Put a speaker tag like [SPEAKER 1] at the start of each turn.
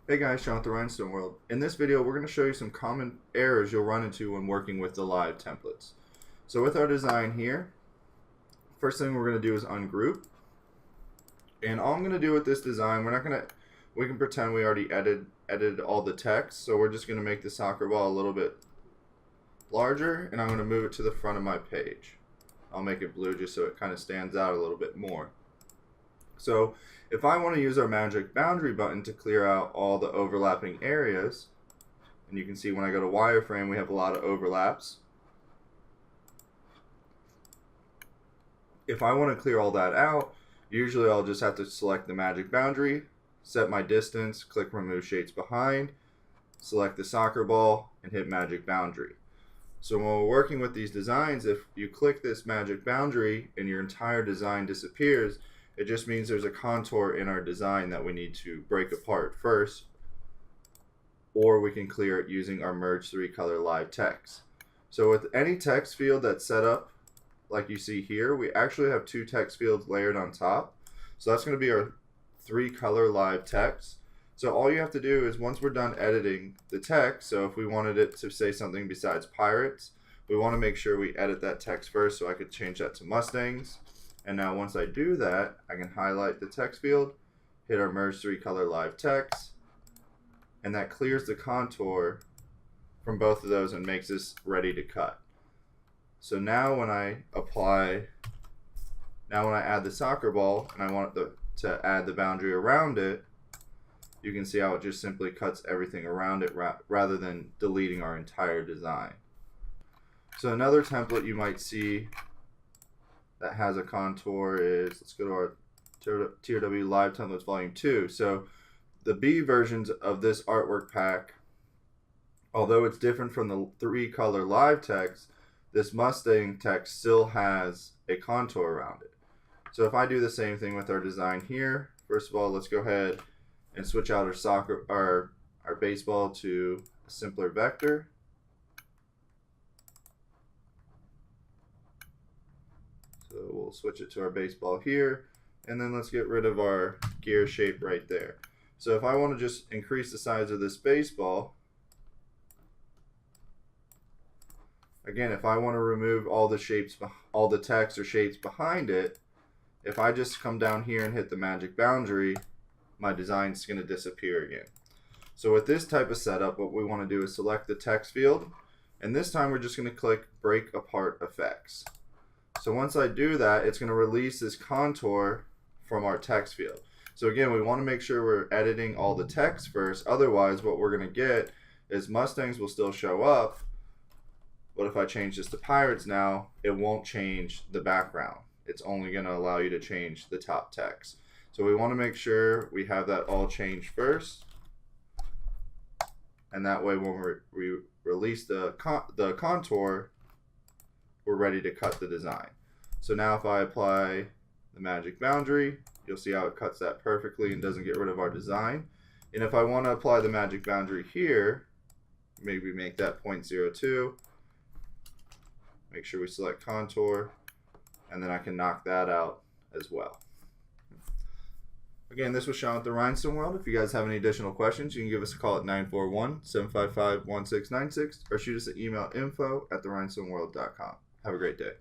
[SPEAKER 1] Hey guys, Sean with the Rhinestone World. In this video, we're going to show you some common errors you'll run into when working with the live templates. So with our design here, first thing we're going to do is ungroup. And all I'm going to do with this design, we can pretend we already edited all the text. So we're just going to make the soccer ball a little bit larger, and I'm going to move it to the front of my page. I'll make it blue just so it kind of stands out a little bit more. So if I want to use our magic boundary button to clear out all the overlapping areas, and you can see when I go to wireframe we have a lot of overlaps. If I want to clear all that out, usually I'll just have to select the magic boundary, set my distance, click remove shapes behind, select the soccer ball, and hit magic boundary. So when we're working with these designs, if you click this magic boundary and your entire design disappears, it just means there's a contour in our design that we need to break apart first, or we can clear it using our merge 3-color live text. So with any text field that's set up like you see here, we actually have 2 text fields layered on top. So that's going to be our 3-color live text. So all you have to do is, once we're done editing the text, so if we wanted it to say something besides pirates, we want to make sure we edit that text first. So I could change that to Mustangs. And now once I do that, I can highlight the text field, hit our merge 3-color live text, and that clears the contour from both of those and makes this ready to cut. So now when I add the soccer ball and I want to add the boundary around it, you can see how it just simply cuts everything around it rather than deleting our entire design. So another template you might see that has a contour is, let's go to our TRW Live Templates Volume 2. So the B versions of this artwork pack, although it's different from the 3-color live text, this Mustang text still has a contour around it. So if I do the same thing with our design here, first of all, let's go ahead and switch out our baseball to a simpler vector. So we'll switch it to our baseball here, and then let's get rid of our gear shape right there. So if I want to just increase the size of this baseball, again, if I want to remove all the shapes, all the text or shapes behind it, if I just come down here and hit the magic boundary, my design's going to disappear again. So with this type of setup, what we want to do is select the text field, and this time we're just going to click break apart effects. So once I do that, it's going to release this contour from our text field. So again, we want to make sure we're editing all the text first. Otherwise, what we're going to get is Mustangs will still show up, but if I change this to pirates now, it won't change the background. It's only going to allow you to change the top text. So we want to make sure we have that all changed first, and that way when we release the contour, we're ready to cut the design. So now if I apply the magic boundary, you'll see how it cuts that perfectly and doesn't get rid of our design. And if I want to apply the magic boundary here, maybe make that 0.02, make sure we select contour, and then I can knock that out as well. Again, this was Sean with the Rhinestone World. If you guys have any additional questions, you can give us a call at 941-755-1696 or shoot us an email, info@therhinestoneworld.com. Have a great day.